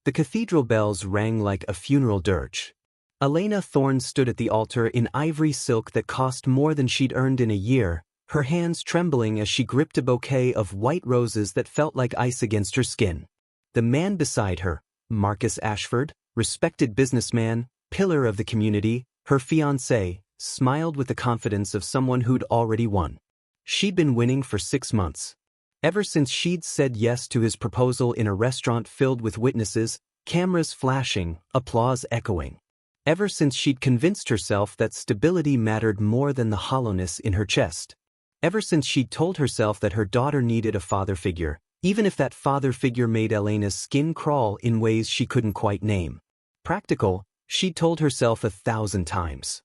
The cathedral bells rang like a funeral dirge. Elena Thorne stood at the altar in ivory silk that cost more than she'd earned in a year, her hands trembling as she gripped a bouquet of white roses that felt like ice against her skin. The man beside her, Marcus Ashford, respected businessman, pillar of the community, her fiancé, smiled with the confidence of someone who'd already won. She'd been winning for 6 months. Ever since she'd said yes to his proposal in a restaurant filled with witnesses, cameras flashing, applause echoing. Ever since she'd convinced herself that stability mattered more than the hollowness in her chest. Ever since she'd told herself that her daughter needed a father figure, even if that father figure made Elena's skin crawl in ways she couldn't quite name. Practical, she'd told herself 1,000 times.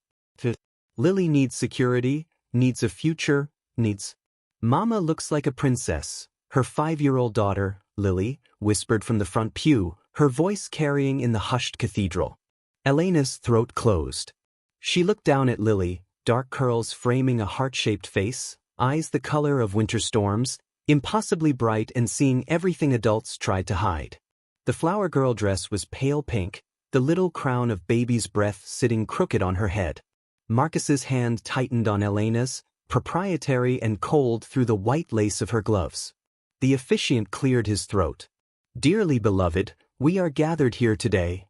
Lily needs security, needs a future, needs... Mama looks like a princess, her 5-year-old daughter, Lily, whispered from the front pew, her voice carrying in the hushed cathedral. Elena's throat closed. She looked down at Lily, dark curls framing a heart-shaped face, eyes the color of winter storms, impossibly bright and seeing everything adults tried to hide. The flower girl dress was pale pink, the little crown of baby's breath sitting crooked on her head. Marcus's hand tightened on Elena's, proprietary and cold through the white lace of her gloves. The officiant cleared his throat. "Dearly beloved, we are gathered here today."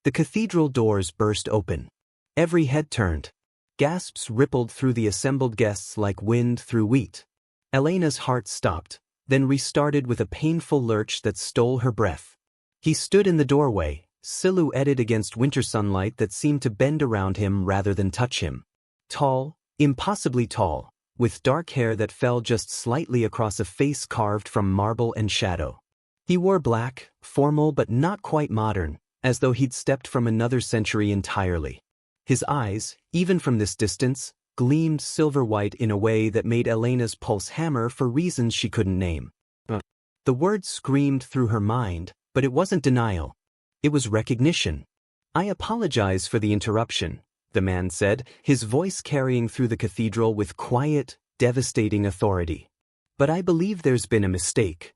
The cathedral doors burst open. Every head turned. Gasps rippled through the assembled guests like wind through wheat. Elena's heart stopped, then restarted with a painful lurch that stole her breath. He stood in the doorway, silhouetted against winter sunlight that seemed to bend around him rather than touch him. Tall, impossibly tall, with dark hair that fell just slightly across a face carved from marble and shadow. He wore black, formal but not quite modern, as though he'd stepped from another century entirely. His eyes, even from this distance, gleamed silver-white in a way that made Elena's pulse hammer for reasons she couldn't name. The words screamed through her mind, but it wasn't denial. It was recognition. "I apologize for the interruption," the man said, his voice carrying through the cathedral with quiet, devastating authority. "But I believe there's been a mistake."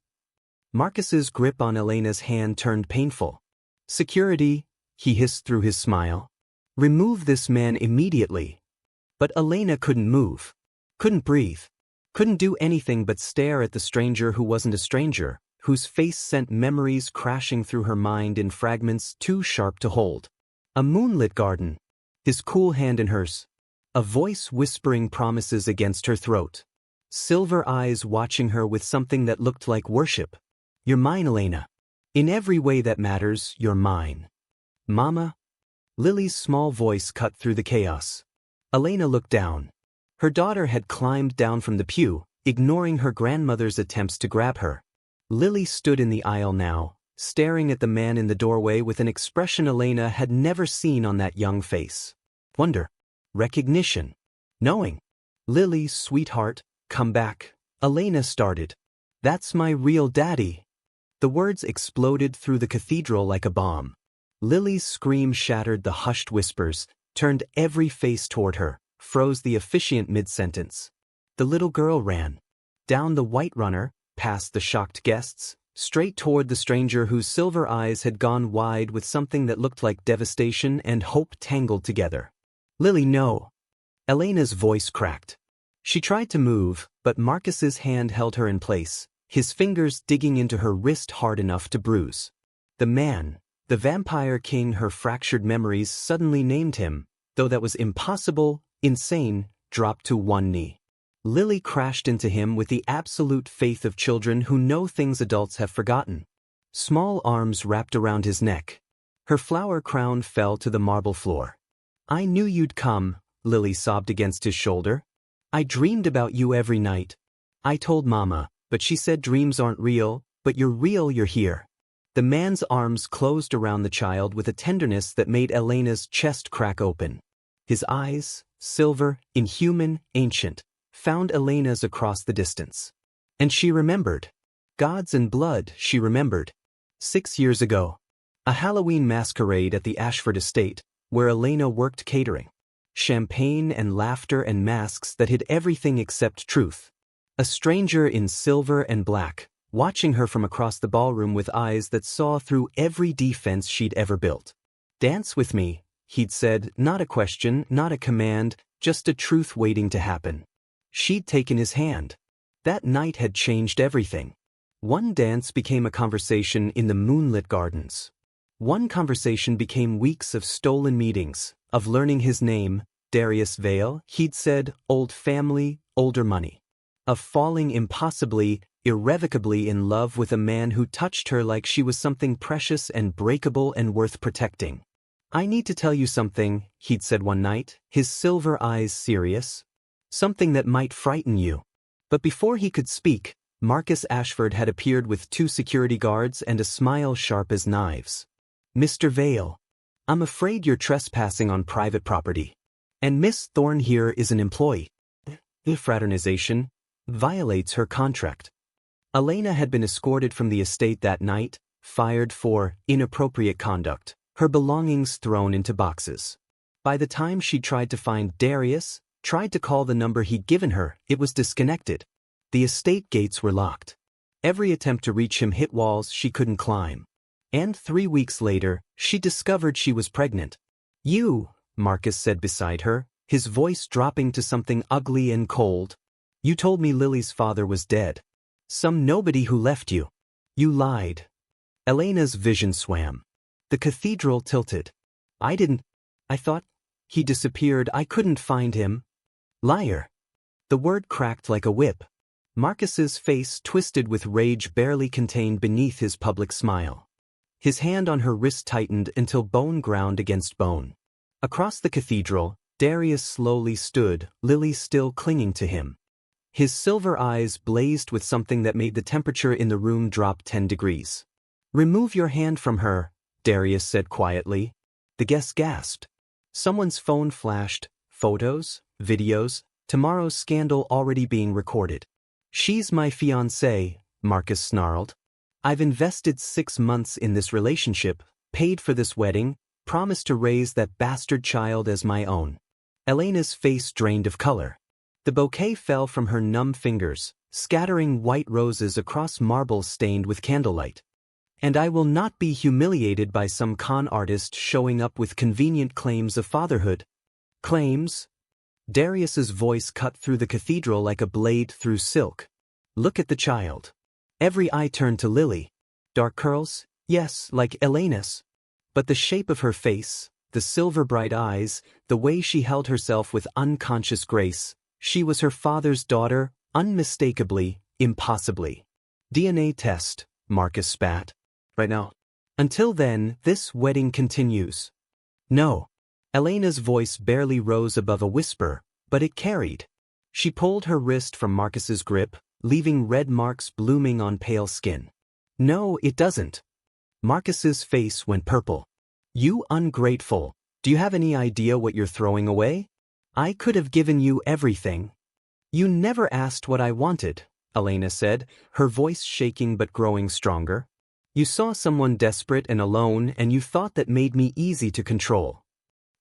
Marcus's grip on Elena's hand turned painful. "Security," he hissed through his smile. "Remove this man immediately." But Elena couldn't move, couldn't breathe, couldn't do anything but stare at the stranger who wasn't a stranger, whose face sent memories crashing through her mind in fragments too sharp to hold. A moonlit garden. His cool hand in hers. A voice whispering promises against her throat. Silver eyes watching her with something that looked like worship. "You're mine, Elena. In every way that matters, you're mine." "Mama?" Lily's small voice cut through the chaos. Elena looked down. Her daughter had climbed down from the pew, ignoring her grandmother's attempts to grab her. Lily stood in the aisle now, staring at the man in the doorway with an expression Elena had never seen on that young face. Wonder. Recognition. Knowing. "Lily, sweetheart, come back," Elena started. "That's my real daddy." The words exploded through the cathedral like a bomb. Lily's scream shattered the hushed whispers, turned every face toward her, froze the officiant mid-sentence. The little girl ran. Down the white runner, past the shocked guests, straight toward the stranger whose silver eyes had gone wide with something that looked like devastation and hope tangled together. "Lily, no." Elena's voice cracked. She tried to move, but Marcus's hand held her in place, his fingers digging into her wrist hard enough to bruise. The man, the vampire king her fractured memories suddenly named him, though that was impossible, insane, dropped to one knee. Lily crashed into him with the absolute faith of children who know things adults have forgotten. Small arms wrapped around his neck. Her flower crown fell to the marble floor. "I knew you'd come," Lily sobbed against his shoulder. "I dreamed about you every night. I told Mama, but she said dreams aren't real, but you're real, you're here." The man's arms closed around the child with a tenderness that made Elena's chest crack open. His eyes, silver, inhuman, ancient, found Elena's across the distance. And she remembered. Gods and blood, she remembered. 6 years ago. A Halloween masquerade at the Ashford estate, where Elena worked catering. Champagne and laughter and masks that hid everything except truth. A stranger in silver and black, watching her from across the ballroom with eyes that saw through every defense she'd ever built. "Dance with me," he'd said, not a question, not a command, just a truth waiting to happen. She'd taken his hand. That night had changed everything. One dance became a conversation in the moonlit gardens. One conversation became weeks of stolen meetings, of learning his name, Darius Vale, he'd said, old family, older money. Of falling impossibly, irrevocably in love with a man who touched her like she was something precious and breakable and worth protecting. "I need to tell you something," he'd said one night, his silver eyes serious. "Something that might frighten you." But before he could speak, Marcus Ashford had appeared with 2 security guards and a smile sharp as knives. "Mr. Vale, I'm afraid you're trespassing on private property. And Miss Thorne here is an employee. The fraternization violates her contract." Elena had been escorted from the estate that night, fired for inappropriate conduct, her belongings thrown into boxes. By the time she tried to find Darius, tried to call the number he'd given her, it was disconnected. The estate gates were locked. Every attempt to reach him hit walls she couldn't climb. And 3 weeks later, she discovered she was pregnant. "You," Marcus said beside her, his voice dropping to something ugly and cold. "You told me Lily's father was dead. Some nobody who left you. You lied." Elena's vision swam. The cathedral tilted. I thought he disappeared. I couldn't find him." "Liar." The word cracked like a whip. Marcus's face twisted with rage barely contained beneath his public smile. His hand on her wrist tightened until bone ground against bone. Across the cathedral, Darius slowly stood, Lily still clinging to him. His silver eyes blazed with something that made the temperature in the room drop 10 degrees. "Remove your hand from her," Darius said quietly. The guests gasped. Someone's phone flashed. Photos, videos, tomorrow's scandal already being recorded. "She's my fiancé," Marcus snarled. "I've invested 6 months in this relationship, paid for this wedding, promised to raise that bastard child as my own." Elena's face drained of color. The bouquet fell from her numb fingers, scattering white roses across marble stained with candlelight. "And I will not be humiliated by some con artist showing up with convenient claims of fatherhood." "Claims?" Darius's voice cut through the cathedral like a blade through silk. "Look at the child." Every eye turned to Lily. Dark curls? Yes, like Elena's. But the shape of her face, the silver-bright eyes, the way she held herself with unconscious grace, she was her father's daughter, unmistakably, impossibly. "DNA test," Marcus spat. "Right now." "Until then, this wedding continues." "No." Elena's voice barely rose above a whisper, but it carried. She pulled her wrist from Marcus's grip, leaving red marks blooming on pale skin. "No, it doesn't." Marcus's face went purple. "You ungrateful. Do you have any idea what you're throwing away? I could have given you everything." "You never asked what I wanted," Elena said, her voice shaking but growing stronger. "You saw someone desperate and alone and you thought that made me easy to control."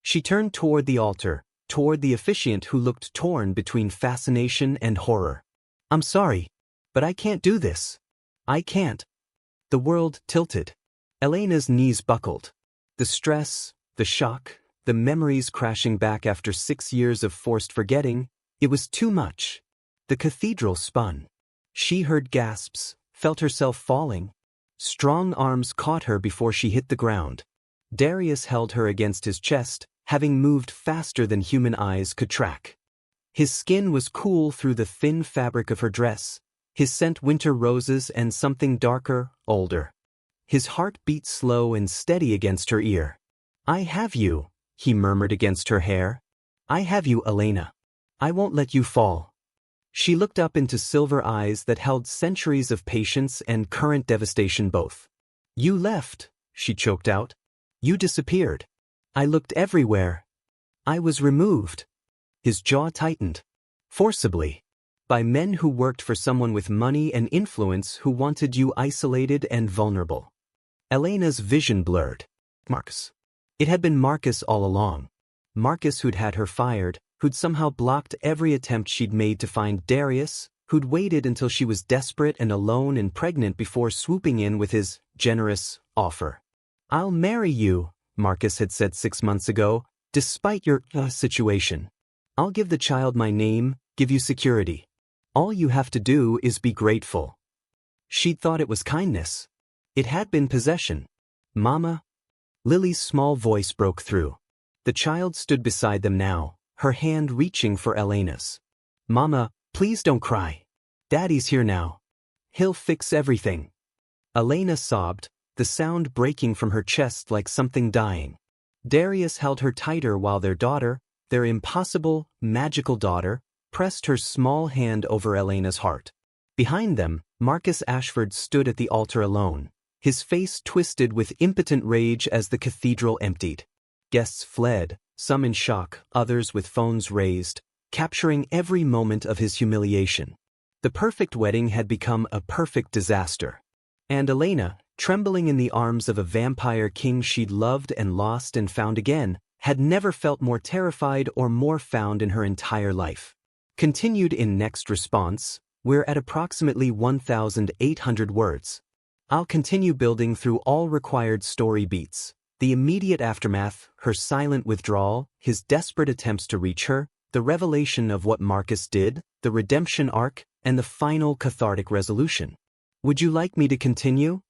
She turned toward the altar, toward the officiant who looked torn between fascination and horror. "I'm sorry, but I can't do this. I can't." The world tilted. Elena's knees buckled. The stress, the shock, the memories crashing back after 6 years of forced forgetting, it was too much. The cathedral spun. She heard gasps, felt herself falling. Strong arms caught her before she hit the ground. Darius held her against his chest, having moved faster than human eyes could track. His skin was cool through the thin fabric of her dress, his scent winter roses and something darker, older. His heart beat slow and steady against her ear. "I have you," he murmured against her hair. "I have you, Elena. I won't let you fall." She looked up into silver eyes that held centuries of patience and current devastation both. "You left," she choked out. "You disappeared. I looked everywhere. I was removed." His jaw tightened. "Forcibly. By men who worked for someone with money and influence who wanted you isolated and vulnerable." Elena's vision blurred. Marcus. It had been Marcus all along. Marcus who'd had her fired, who'd somehow blocked every attempt she'd made to find Darius, who'd waited until she was desperate and alone and pregnant before swooping in with his generous offer. "I'll marry you," Marcus had said 6 months ago, "despite your situation. I'll give the child my name, give you security. All you have to do is be grateful." She'd thought it was kindness. It had been possession. "Mama?" Lily's small voice broke through. The child stood beside them now, her hand reaching for Elena's. "Mama, please don't cry. Daddy's here now. He'll fix everything." Elena sobbed, the sound breaking from her chest like something dying. Darius held her tighter while their daughter, their impossible, magical daughter, pressed her small hand over Elena's heart. Behind them, Marcus Ashford stood at the altar alone, his face twisted with impotent rage as the cathedral emptied. Guests fled, some in shock, others with phones raised, capturing every moment of his humiliation. The perfect wedding had become a perfect disaster. And Elena, trembling in the arms of a vampire king she'd loved and lost and found again, had never felt more terrified or more found in her entire life. Continued in next response, we're at approximately 1,800 words. I'll continue building through all required story beats. The immediate aftermath, her silent withdrawal, his desperate attempts to reach her, the revelation of what Marcus did, the redemption arc, and the final cathartic resolution. Would you like me to continue?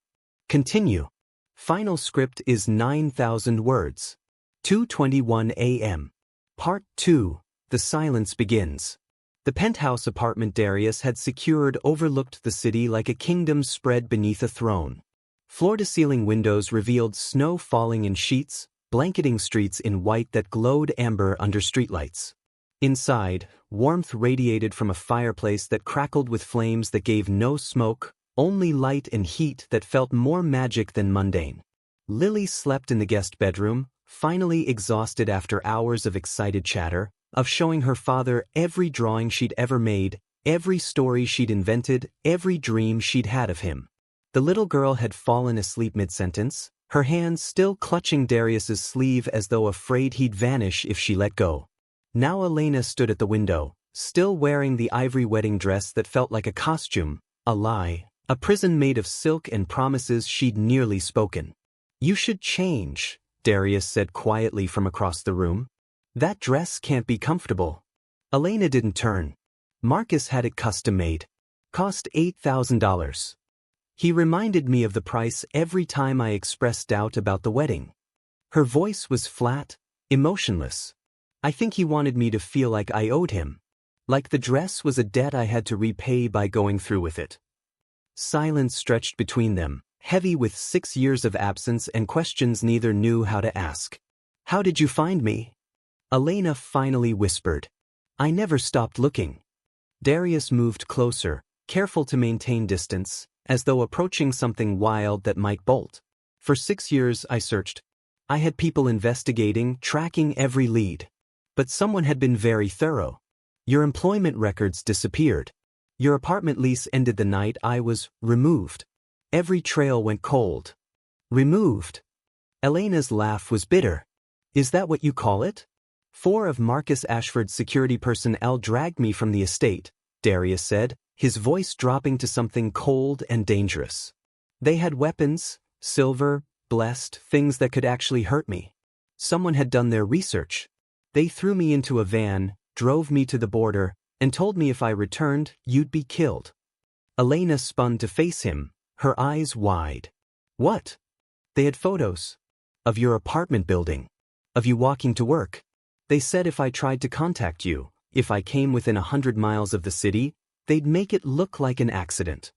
Continue. Final script is 9,000 words. 2:21 a.m. Part 2. The silence begins. The penthouse apartment Darius had secured overlooked the city like a kingdom spread beneath a throne. Floor-to-ceiling windows revealed snow falling in sheets, blanketing streets in white that glowed amber under streetlights. Inside, warmth radiated from a fireplace that crackled with flames that gave no smoke, only light and heat that felt more magic than mundane. Lily slept in the guest bedroom, finally exhausted after hours of excited chatter, of showing her father every drawing she'd ever made, every story she'd invented, every dream she'd had of him. The little girl had fallen asleep mid-sentence, her hands still clutching Darius's sleeve as though afraid he'd vanish if she let go. Now Elena stood at the window, still wearing the ivory wedding dress that felt like a costume, a lie, a prison made of silk and promises she'd nearly spoken. "You should change," Darius said quietly from across the room. "That dress can't be comfortable." Elena didn't turn. Marcus had it custom-made. Cost $8,000. He reminded me of the price every time I expressed doubt about the wedding. Her voice was flat, emotionless. I think he wanted me to feel like I owed him. Like the dress was a debt I had to repay by going through with it. Silence stretched between them, heavy with 6 years of absence and questions neither knew how to ask. "How did you find me?" Elena finally whispered. "I never stopped looking." Darius moved closer, careful to maintain distance, as though approaching something wild that might bolt. "For 6 years I searched. I had people investigating, tracking every lead. But someone had been very thorough. Your employment records disappeared. Your apartment lease ended the night I was removed. Every trail went cold." "Removed?" Elena's laugh was bitter. "Is that what you call it?" 4 of Marcus Ashford's security personnel dragged me from the estate," Darius said, his voice dropping to something cold and dangerous. "They had weapons, silver, blessed, things that could actually hurt me. Someone had done their research. They threw me into a van, drove me to the border, and told me if I returned, you'd be killed." Elena spun to face him, her eyes wide. "What?" "They had photos. Of your apartment building. Of you walking to work. They said if I tried to contact you, if I came within 100 miles of the city, they'd make it look like an accident."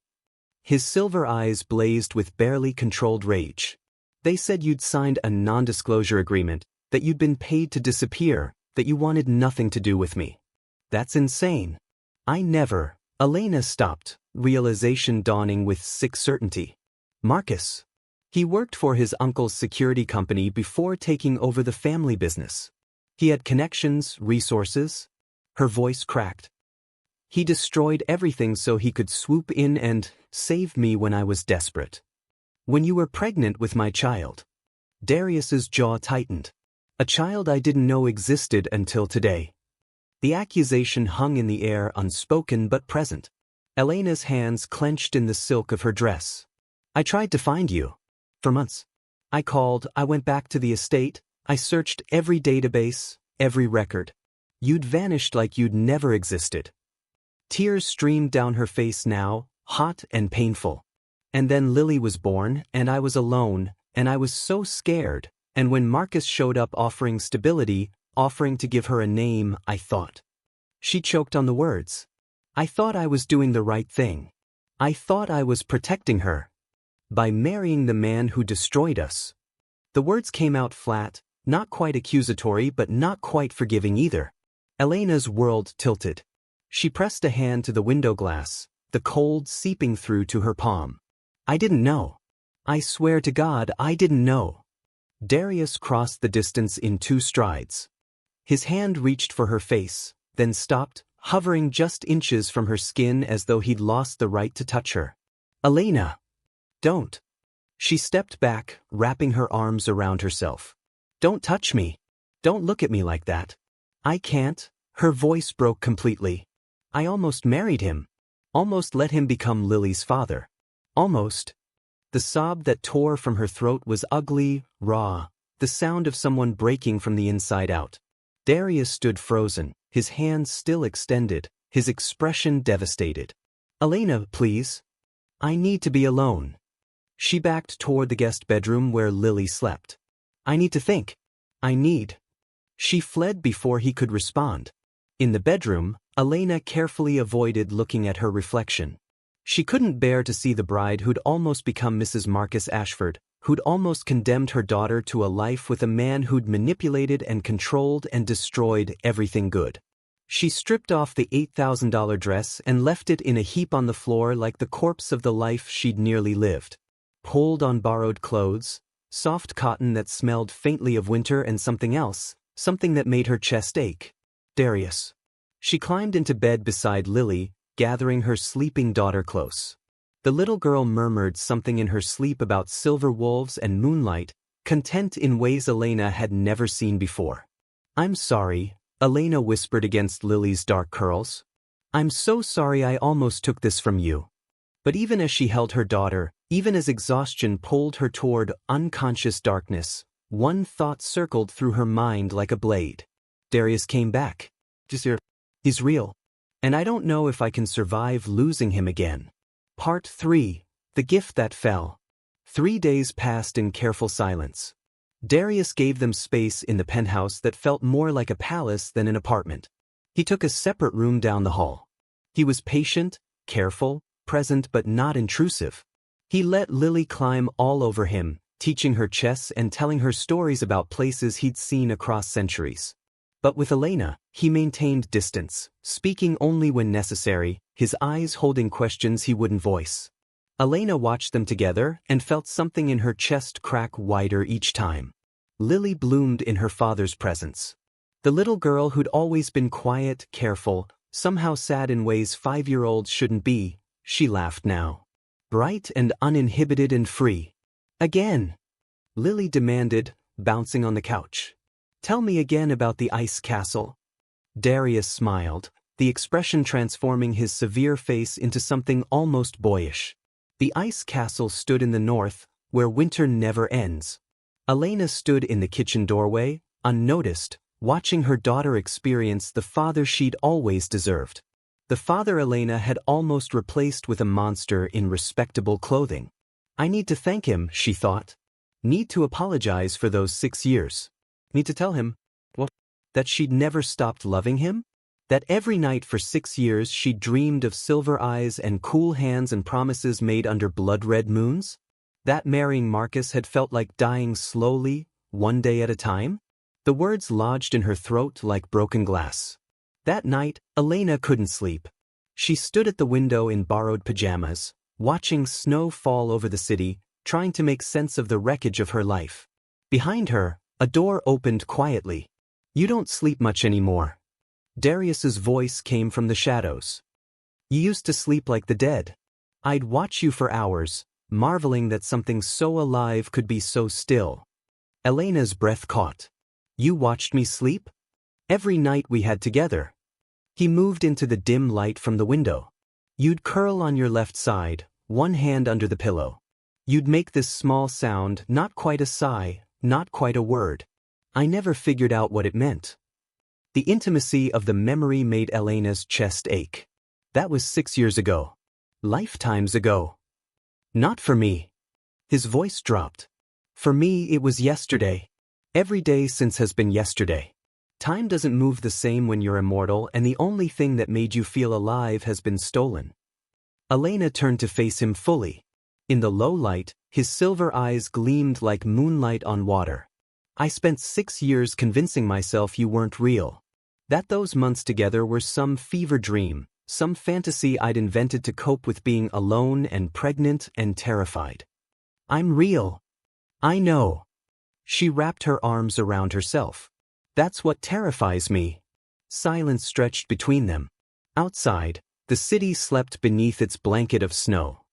His silver eyes blazed with barely controlled rage. "They said you'd signed a non-disclosure agreement, that you'd been paid to disappear, that you wanted nothing to do with me. That's insane." "I never." Elena stopped, realization dawning with sick certainty. "Marcus. He worked for his uncle's security company before taking over the family business. He had connections, resources." Her voice cracked. "He destroyed everything so he could swoop in and save me when I was desperate. When you were pregnant with my child." Darius's jaw tightened. "A child I didn't know existed until today." The accusation hung in the air, unspoken but present. Elena's hands clenched in the silk of her dress. I tried to find you. For months. I called, I went back to the estate, I searched every database, every record. You'd vanished like you'd never existed. Tears streamed down her face now, hot and painful. And then Lily was born, and I was alone, and I was so scared, and when Marcus showed up offering stability, offering to give her a name, I thought. She choked on the words. I thought I was doing the right thing. I thought I was protecting her. By marrying the man who destroyed us. The words came out flat, not quite accusatory but not quite forgiving either. Elena's world tilted. She pressed a hand to the window glass, the cold seeping through to her palm. I didn't know. I swear to God I didn't know. Darius crossed the distance in 2 strides. His hand reached for her face, then stopped, hovering just inches from her skin as though he'd lost the right to touch her. Elena! Don't. She stepped back, wrapping her arms around herself. Don't touch me. Don't look at me like that. I can't. Her voice broke completely. I almost married him. Almost let him become Lily's father. Almost. The sob that tore from her throat was ugly, raw, the sound of someone breaking from the inside out. Darius stood frozen, his hands still extended, his expression devastated. Elena, please. I need to be alone. She backed toward the guest bedroom where Lily slept. I need to think. I need. She fled before he could respond. In the bedroom, Elena carefully avoided looking at her reflection. She couldn't bear to see the bride who'd almost become Mrs. Marcus Ashford, who'd almost condemned her daughter to a life with a man who'd manipulated and controlled and destroyed everything good. She stripped off the $8,000 dress and left it in a heap on the floor like the corpse of the life she'd nearly lived. Pulled on borrowed clothes, soft cotton that smelled faintly of winter and something else, something that made her chest ache. Darius. She climbed into bed beside Lily, gathering her sleeping daughter close. The little girl murmured something in her sleep about silver wolves and moonlight, content in ways Elena had never seen before. I'm sorry, Elena whispered against Lily's dark curls. I'm so sorry I almost took this from you. But even as she held her daughter, even as exhaustion pulled her toward unconscious darkness, one thought circled through her mind like a blade. Darius came back. He's real. And I don't know if I can survive losing him again. Part 3. The Gift That Fell. 3 days passed in careful silence. Darius gave them space in the penthouse that felt more like a palace than an apartment. He took a separate room down the hall. He was patient, careful, present but not intrusive. He let Lily climb all over him, teaching her chess and telling her stories about places he'd seen across centuries. But with Elena, he maintained distance, speaking only when necessary, his eyes holding questions he wouldn't voice. Elena watched them together and felt something in her chest crack wider each time. Lily bloomed in her father's presence. The little girl who'd always been quiet, careful, somehow sad in ways 5-year-olds shouldn't be, she laughed now. Bright and uninhibited and free. Again! Lily demanded, bouncing on the couch. Tell me again about the ice castle. Darius smiled, the expression transforming his severe face into something almost boyish. The ice castle stood in the north, where winter never ends. Elena stood in the kitchen doorway, unnoticed, watching her daughter experience the father she'd always deserved. The father Elena had almost replaced with a monster in respectable clothing. I need to thank him, she thought. Need to apologize for those 6 years. Need to tell him, that she'd never stopped loving him? That every night for 6 years she'd dreamed of silver eyes and cool hands and promises made under blood-red moons? That marrying Marcus had felt like dying slowly, one day at a time? The words lodged in her throat like broken glass. That night, Elena couldn't sleep. She stood at the window in borrowed pajamas, watching snow fall over the city, trying to make sense of the wreckage of her life. Behind her, a door opened quietly. You don't sleep much anymore. Darius's voice came from the shadows. You used to sleep like the dead. I'd watch you for hours, marveling that something so alive could be so still. Elena's breath caught. You watched me sleep? Every night we had together. He moved into the dim light from the window. You'd curl on your left side, one hand under the pillow. You'd make this small sound, not quite a sigh, not quite a word. I never figured out what it meant. The intimacy of the memory made Elena's chest ache. That was 6 years ago. Lifetimes ago. Not for me. His voice dropped. For me it was yesterday. Every day since has been yesterday. Time doesn't move the same when you're immortal, and the only thing that made you feel alive has been stolen. Elena turned to face him fully. In the low light, his silver eyes gleamed like moonlight on water. I spent 6 years convincing myself you weren't real. That those months together were some fever dream, some fantasy I'd invented to cope with being alone and pregnant and terrified. I'm real. I know. She wrapped her arms around herself. That's what terrifies me. Silence stretched between them. Outside, the city slept beneath its blanket of snow.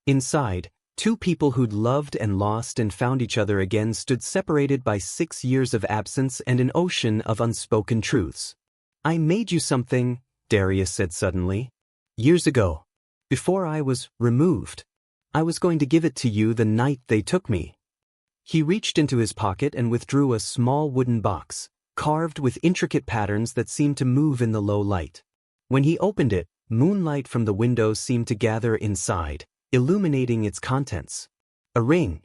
Inside, two people who'd loved and lost and found each other again stood separated by 6 years of absence and an ocean of unspoken truths. I made you something, Darius said suddenly. Years ago. Before I was removed. I was going to give it to you the night they took me. He reached into his pocket and withdrew a small wooden box, carved with intricate patterns that seemed to move in the low light. When he opened it, moonlight from the window seemed to gather inside, illuminating its contents. A ring.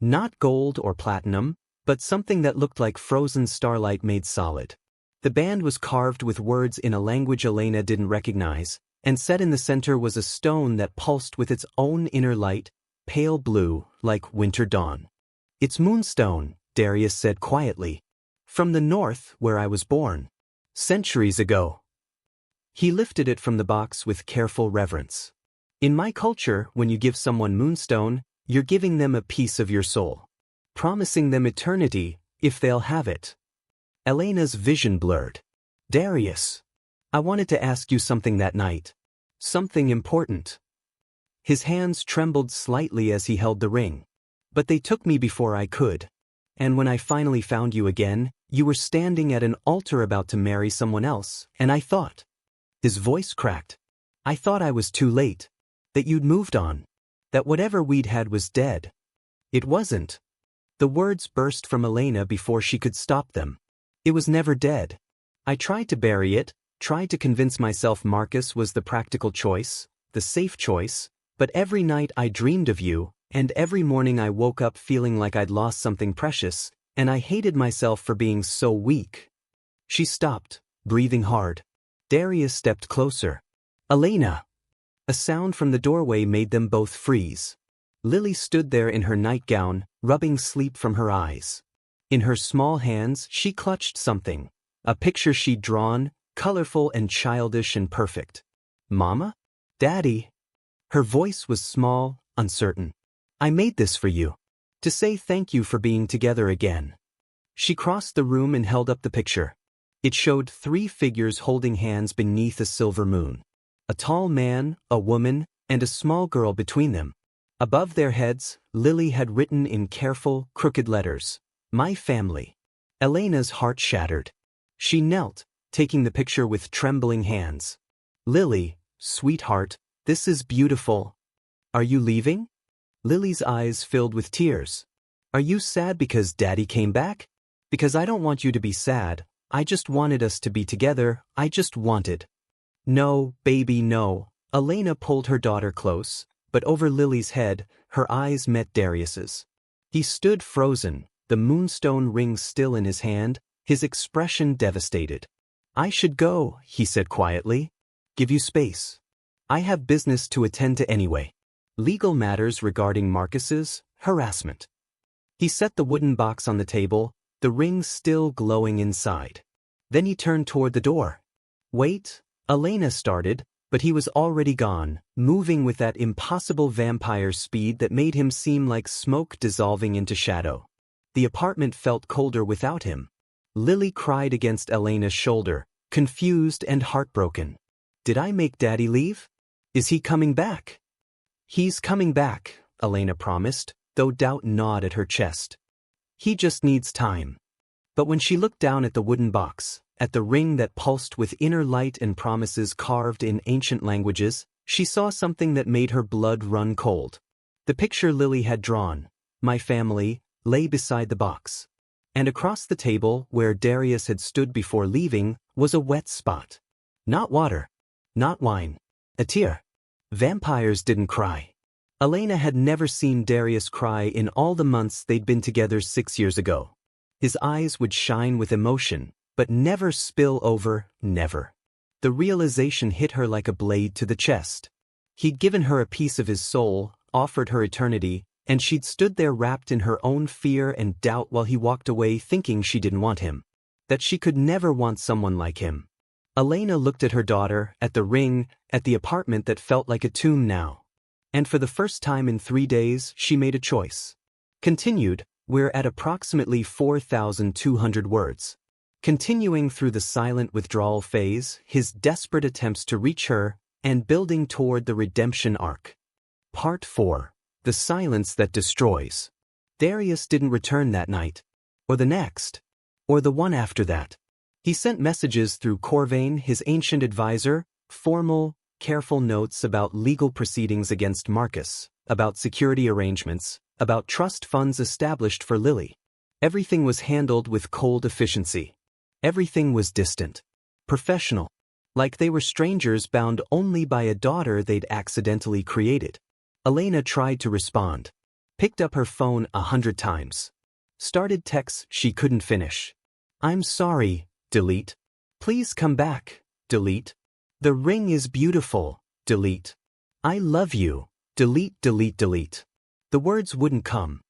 Not gold or platinum, but something that looked like frozen starlight made solid. The band was carved with words in a language Elena didn't recognize, and set in the center was a stone that pulsed with its own inner light, pale blue, like winter dawn. It's moonstone, Darius said quietly. From the north, where I was born. Centuries ago. He lifted it from the box with careful reverence. In my culture, when you give someone moonstone, you're giving them a piece of your soul. Promising them eternity, if they'll have it. Elena's vision blurred. Darius. I wanted to ask you something that night. Something important. His hands trembled slightly as he held the ring. But they took me before I could. And when I finally found you again, you were standing at an altar about to marry someone else, and I thought. His voice cracked. I thought I was too late. That you'd moved on. That whatever we'd had was dead. It wasn't. The words burst from Elena before she could stop them. It was never dead. I tried to bury it, tried to convince myself Marcus was the practical choice, the safe choice, but every night I dreamed of you, and every morning I woke up feeling like I'd lost something precious, and I hated myself for being so weak. She stopped, breathing hard. Darius stepped closer. Elena! A sound from the doorway made them both freeze. Lily stood there in her nightgown, rubbing sleep from her eyes. In her small hands, she clutched something. A picture she'd drawn, colorful and childish and perfect. Mama? Daddy? Her voice was small, uncertain. I made this for you. To say thank you for being together again. She crossed the room and held up the picture. It showed 3 figures holding hands beneath a silver moon. A tall man, a woman, and a small girl between them. Above their heads, Lily had written in careful, crooked letters, My family. Elena's heart shattered. She knelt, taking the picture with trembling hands. Lily, sweetheart, this is beautiful. Are you leaving? Lily's eyes filled with tears. Are you sad because Daddy came back? Because I don't want you to be sad. I just wanted us to be together. I just wanted. No, baby, no. Elena pulled her daughter close, but over Lily's head, her eyes met Darius's. He stood frozen, the moonstone ring still in his hand, his expression devastated. I should go, he said quietly. Give you space. I have business to attend to anyway. Legal matters regarding Marcus's harassment. He set the wooden box on the table, the ring still glowing inside. Then he turned toward the door. Wait, Elena started, but he was already gone, moving with that impossible vampire speed that made him seem like smoke dissolving into shadow. The apartment felt colder without him. Lily cried against Elena's shoulder, confused and heartbroken. Did I make Daddy leave? Is he coming back? He's coming back, Elena promised, though doubt gnawed at her chest. He just needs time. But when she looked down at the wooden box, at the ring that pulsed with inner light and promises carved in ancient languages, She saw something that made her blood run cold. The picture Lily had drawn, my family, lay beside the box. And across the table, where Darius had stood before leaving, was a wet spot. Not water. Not wine. A tear. Vampires didn't cry. Elena had never seen Darius cry in all the months they'd been together 6 years ago. His eyes would shine with emotion, but never spill over, never. The realization hit her like a blade to the chest. He'd given her a piece of his soul, offered her eternity, and she'd stood there wrapped in her own fear and doubt while he walked away thinking she didn't want him. That she could never want someone like him. Elena looked at her daughter, at the ring, at the apartment that felt like a tomb now. And for the first time in 3 days, she made a choice. Continued, we're at approximately 4,200 words. Continuing through the silent withdrawal phase, his desperate attempts to reach her, and building toward the redemption arc. Part 4. The Silence That Destroys. Darius didn't return that night. Or the next. Or the one after that. He sent messages through Corvain, his ancient advisor, formal, careful notes about legal proceedings against Marcus, about security arrangements, about trust funds established for Lily. Everything was handled with cold efficiency. Everything was distant. Professional. Like they were strangers bound only by a daughter they'd accidentally created. Elena tried to respond. Picked up her phone 100 times. Started texts she couldn't finish. I'm sorry, delete. Please come back, delete. The ring is beautiful, delete. I love you, delete, delete, delete. The words wouldn't come.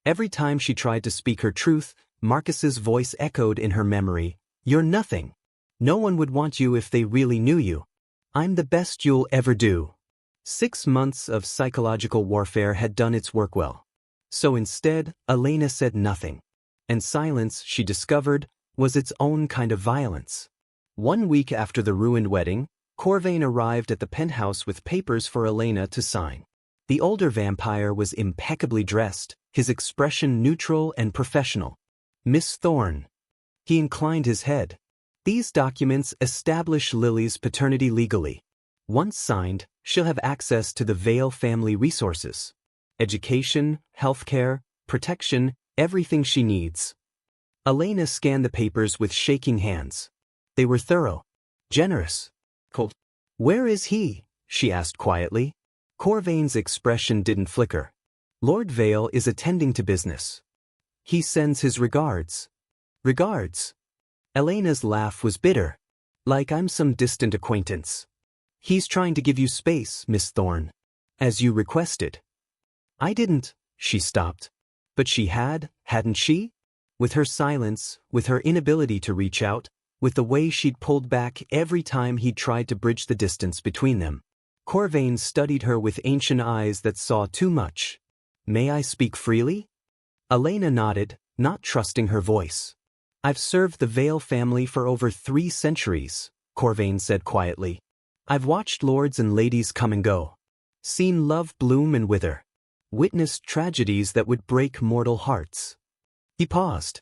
Every time she tried to speak her truth, Marcus's voice echoed in her memory. You're nothing. No one would want you if they really knew you. I'm the best you'll ever do. 6 months of psychological warfare had done its work well. So instead, Elena said nothing. And silence, she discovered, was its own kind of violence. 1 week after the ruined wedding, Corvain arrived at the penthouse with papers for Elena to sign. The older vampire was impeccably dressed, his expression neutral and professional. Miss Thorne. He inclined his head. These documents establish Lily's paternity legally. Once signed, she'll have access to the Vale family resources. Education, healthcare, protection, everything she needs. Elena scanned the papers with shaking hands. They were thorough. Generous. Cold. Where is he? She asked quietly. Corvain's expression didn't flicker. Lord Vale is attending to business. He sends his regards. Regards. Elena's laugh was bitter. Like I'm some distant acquaintance. He's trying to give you space, Miss Thorne. As you requested. I didn't, she stopped. But she had, hadn't she? With her silence, with her inability to reach out, with the way she'd pulled back every time he'd tried to bridge the distance between them. Corvain studied her with ancient eyes that saw too much. May I speak freely? Elena nodded, not trusting her voice. I've served the Vale family for over 3 centuries, Corvain said quietly. I've watched lords and ladies come and go. Seen love bloom and wither. Witnessed tragedies that would break mortal hearts. He paused.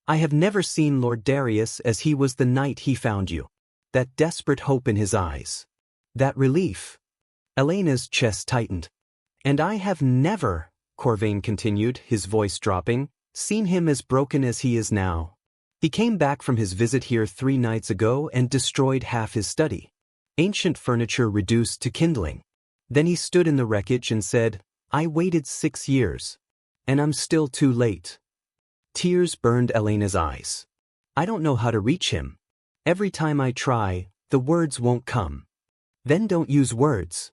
I have never seen Lord Darius as he was the night he found you. That desperate hope in his eyes. That relief. Elena's chest tightened. And I have never, Corvain continued, his voice dropping, seen him as broken as he is now. He came back from his visit here 3 nights ago and destroyed half his study. Ancient furniture reduced to kindling. Then he stood in the wreckage and said, I waited 6 years. And I'm still too late. Tears burned Elena's eyes. I don't know how to reach him. Every time I try, the words won't come. Then don't use words.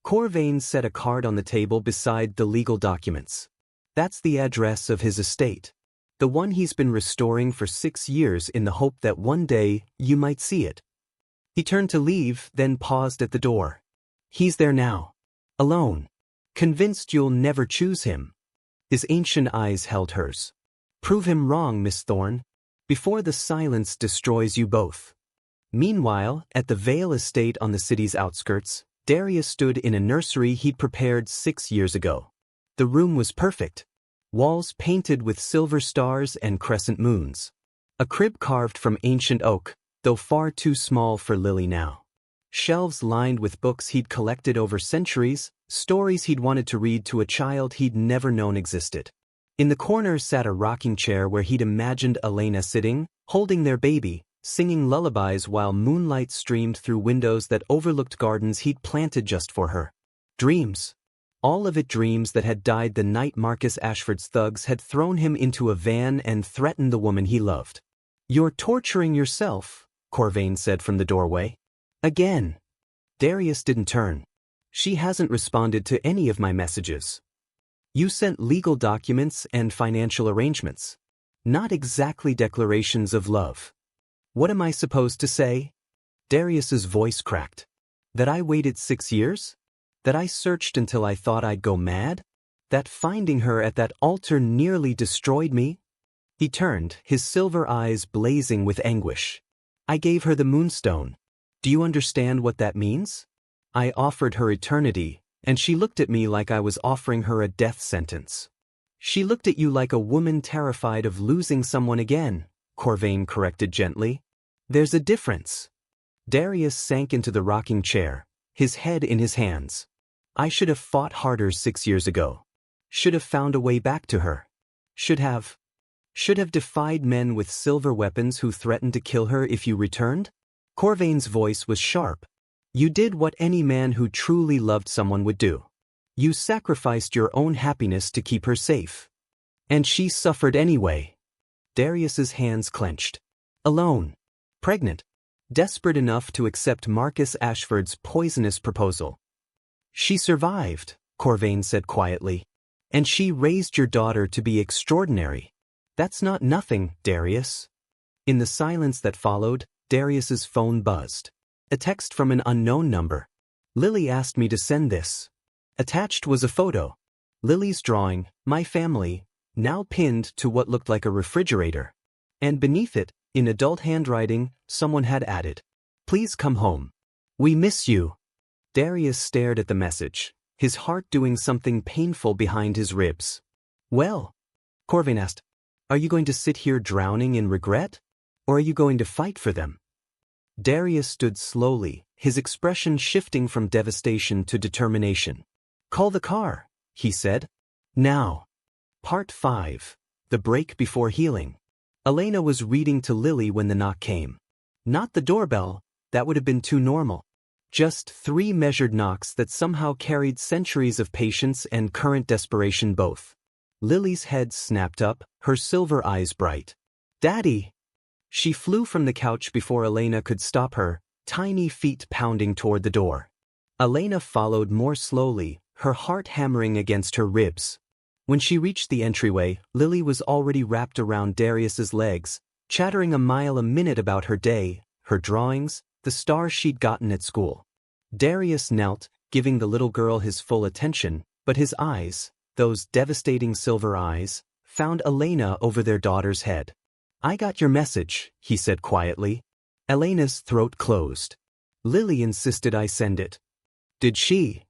Corvain set a card on the table beside the legal documents. That's the address of his estate. The one he's been restoring for 6 years in the hope that one day you might see it. He turned to leave, then paused at the door. He's there now. Alone. Convinced you'll never choose him. His ancient eyes held hers. Prove him wrong, Miss Thorne, before the silence destroys you both. Meanwhile, at the Vale estate on the city's outskirts, Darius stood in a nursery he'd prepared 6 years ago. The room was perfect. Walls painted with silver stars and crescent moons. A crib carved from ancient oak, though far too small for Lily now. Shelves lined with books he'd collected over centuries, stories he'd wanted to read to a child he'd never known existed. In the corner sat a rocking chair where he'd imagined Elena sitting, holding their baby, singing lullabies while moonlight streamed through windows that overlooked gardens he'd planted just for her. Dreams. All of it dreams that had died the night Marcus Ashford's thugs had thrown him into a van and threatened the woman he loved. "You're torturing yourself," Corvain said from the doorway. "Again." Darius didn't turn. "She hasn't responded to any of my messages. You sent legal documents and financial arrangements. Not exactly declarations of love. What am I supposed to say?" Darius's voice cracked. "That I waited 6 years? That I searched until I thought I'd go mad? That finding her at that altar nearly destroyed me?" He turned, his silver eyes blazing with anguish. "I gave her the moonstone. Do you understand what that means? I offered her eternity, and she looked at me like I was offering her a death sentence." "She looked at you like a woman terrified of losing someone again," Corvain corrected gently. "There's a difference." Darius sank into the rocking chair, his head in his hands. "I should have fought harder 6 years ago. Should have found a way back to her. Should have defied men with silver weapons who threatened to kill her if you returned." Corvain's voice was sharp. "You did what any man who truly loved someone would do. You sacrificed your own happiness to keep her safe. And she suffered anyway." Darius's hands clenched. Alone. Pregnant. Desperate enough to accept Marcus Ashford's poisonous proposal. "She survived," Corvain said quietly. "And she raised your daughter to be extraordinary. That's not nothing, Darius." In the silence that followed, Darius's phone buzzed. A text from an unknown number. "Lily asked me to send this." Attached was a photo. Lily's drawing, "My family," now pinned to what looked like a refrigerator. And beneath it, in adult handwriting, someone had added, "Please come home. We miss you." Darius stared at the message, his heart doing something painful behind his ribs. "Well," Corvain asked, "are you going to sit here drowning in regret? Or are you going to fight for them?" Darius stood slowly, his expression shifting from devastation to determination. "Call the car," he said. "Now." Part 5. The Break Before Healing. Elena was reading to Lily when the knock came. Not the doorbell, that would have been too normal. Just 3 measured knocks that somehow carried centuries of patience and current desperation both. Lily's head snapped up, her silver eyes bright. "Daddy!" She flew from the couch before Elena could stop her, tiny feet pounding toward the door. Elena followed more slowly, her heart hammering against her ribs. When she reached the entryway, Lily was already wrapped around Darius's legs, chattering a mile a minute about her day, her drawings, the stars she'd gotten at school. Darius knelt, giving the little girl his full attention, but his eyes, those devastating silver eyes, found Elena over their daughter's head. "I got your message," he said quietly. Elena's throat closed. "Lily insisted I send it." "Did she?"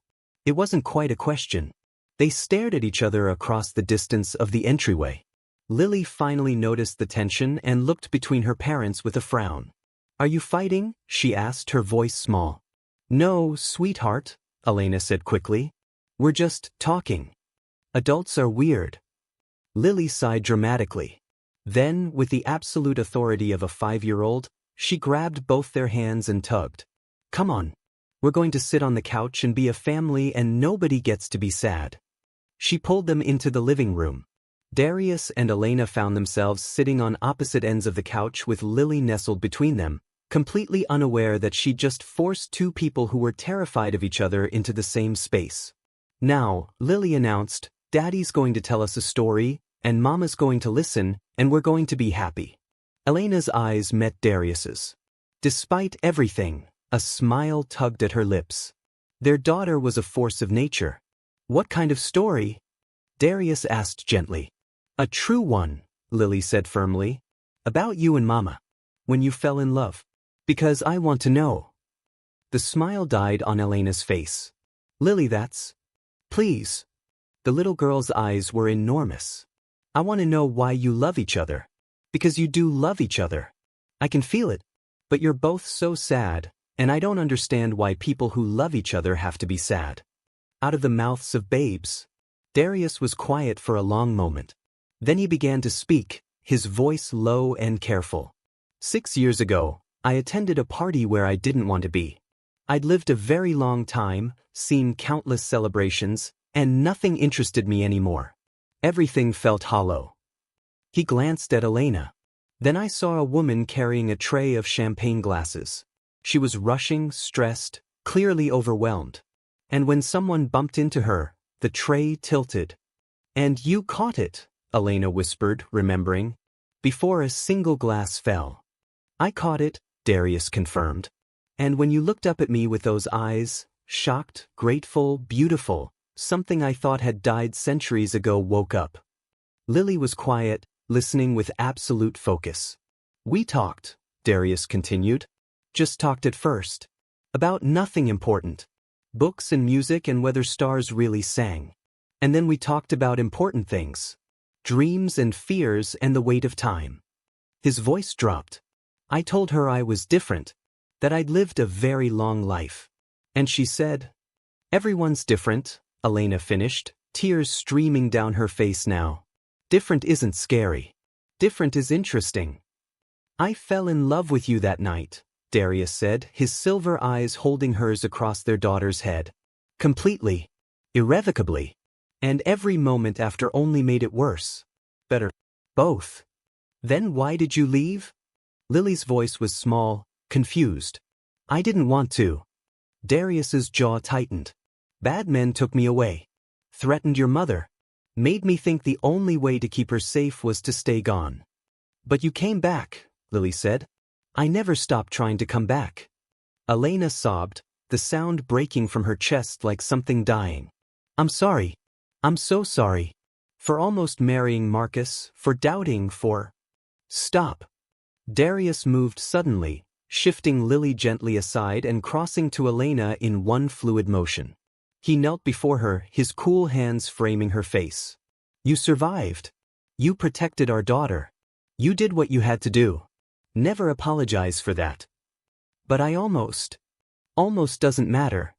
It wasn't quite a question. They stared at each other across the distance of the entryway. Lily finally noticed the tension and looked between her parents with a frown. "Are you fighting?" she asked, her voice small. "No, sweetheart," Elena said quickly. "We're just talking. Adults are weird." Lily sighed dramatically. Then, with the absolute authority of a 5-year-old, she grabbed both their hands and tugged. "Come on. We're going to sit on the couch and be a family and nobody gets to be sad." She pulled them into the living room. Darius and Elena found themselves sitting on opposite ends of the couch with Lily nestled between them, completely unaware that she'd just forced 2 people who were terrified of each other into the same space. "Now," Lily announced, "Daddy's going to tell us a story, and Mama's going to listen, and we're going to be happy." Elena's eyes met Darius's. Despite everything, a smile tugged at her lips. Their daughter was a force of nature. "What kind of story?" Darius asked gently. "A true one," Lily said firmly. "About you and Mama. When you fell in love. Because I want to know." The smile died on Elena's face. "Lily, that's... Please." The little girl's eyes were enormous. "I want to know why you love each other. Because you do love each other. I can feel it. But you're both so sad, And I don't understand why people who love each other have to be sad. Out of the mouths of babes. Darius was quiet for a long moment. Then he began to speak, his voice low and careful. 6 years ago, I attended a party where I didn't want to be. I'd lived a very long time, seen countless celebrations, and nothing interested me anymore. Everything felt hollow. He glanced at Elena. Then I saw a woman carrying a tray of champagne glasses. She was rushing, stressed, clearly overwhelmed. And when someone bumped into her, the tray tilted. And you caught it, Elena whispered, remembering. Before a single glass fell. I caught it, Darius confirmed. And when you looked up at me with those eyes, shocked, grateful, beautiful, something I thought had died centuries ago woke up. Lily was quiet, listening with absolute focus. We talked, Darius continued. Just talked at first. About nothing important. Books and music and whether stars really sang. And then we talked about important things. Dreams and fears and the weight of time. His voice dropped. I told her I was different. That I'd lived a very long life. And she said, everyone's different, Elena finished, tears streaming down her face now. Different isn't scary. Different is interesting. I fell in love with you that night, Darius said, his silver eyes holding hers across their daughter's head. Completely. Irrevocably. And every moment after only made it worse. Better. Both. Then why did you leave? Lily's voice was small, confused. I didn't want to. Darius's jaw tightened. Bad men took me away. Threatened your mother. Made me think the only way to keep her safe was to stay gone. But you came back, Lily said. I never stopped trying to come back. Elena sobbed, the sound breaking from her chest like something dying. I'm sorry. I'm so sorry. For almost marrying Marcus, for doubting, for... Stop. Darius moved suddenly, shifting Lily gently aside and crossing to Elena in one fluid motion. He knelt before her, his cool hands framing her face. You survived. You protected our daughter. You did what you had to do. Never apologize for that. But I almost doesn't matter.